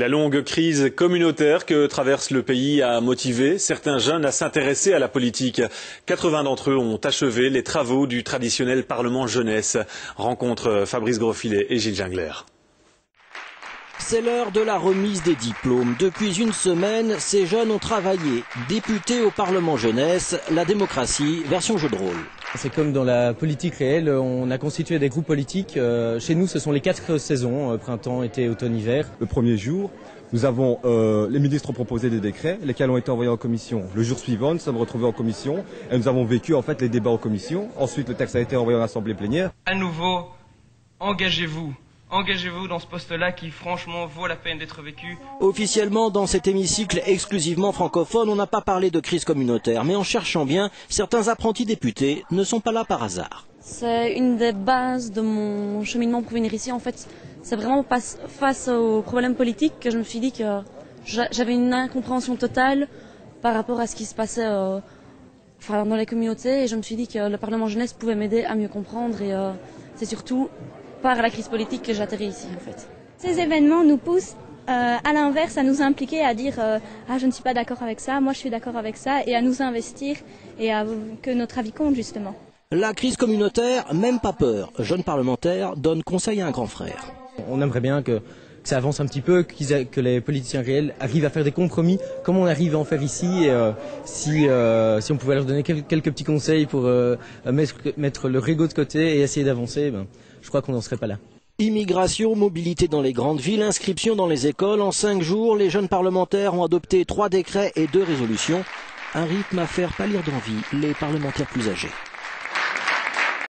La longue crise communautaire que traverse le pays a motivé certains jeunes à s'intéresser à la politique. 80 d'entre eux ont achevé les travaux du traditionnel Parlement jeunesse. Rencontre Fabrice Grosfilet et Gilles Gingler. C'est l'heure de la remise des diplômes. Depuis une semaine, ces jeunes ont travaillé. Députés au Parlement jeunesse, la démocratie, version jeu de rôle. C'est comme dans la politique réelle, on a constitué des groupes politiques. Chez nous, ce sont les 4 saisons, printemps, été, automne, hiver. Le premier jour, nous avons les ministres ont proposé des décrets, lesquels ont été envoyés en commission. Le jour suivant, nous sommes retrouvés en commission et nous avons vécu en fait les débats en commission. Ensuite, le texte a été envoyé en assemblée plénière. À nouveau, engagez-vous. Engagez-vous dans ce poste-là qui, franchement, vaut la peine d'être vécu. Officiellement, dans cet hémicycle exclusivement francophone, on n'a pas parlé de crise communautaire. Mais en cherchant bien, certains apprentis députés ne sont pas là par hasard. C'est une des bases de mon cheminement pour venir ici. En fait, c'est vraiment face aux problèmes politiques que je me suis dit que j'avais une incompréhension totale par rapport à ce qui se passait dans les communautés. Et je me suis dit que le Parlement jeunesse pouvait m'aider à mieux comprendre. Et c'est surtout par la crise politique que j'atterris ici, en fait. Ces événements nous poussent à l'inverse à nous impliquer, à dire ah, je ne suis pas d'accord avec ça, moi je suis d'accord avec ça, et à nous investir et que notre avis compte justement. La crise communautaire, même pas peur. Jeune parlementaire donne conseil à un grand frère. On aimerait bien que ça avance un petit peu, que les politiciens réels arrivent à faire des compromis, comme on arrive à en faire ici. Et, si on pouvait leur donner quelques petits conseils pour mettre leur ego de côté et essayer d'avancer, je crois qu'on n'en serait pas là. Immigration, mobilité dans les grandes villes, inscription dans les écoles. En 5 jours, les jeunes parlementaires ont adopté 3 décrets et 2 résolutions. Un rythme à faire pâlir d'envie les parlementaires plus âgés.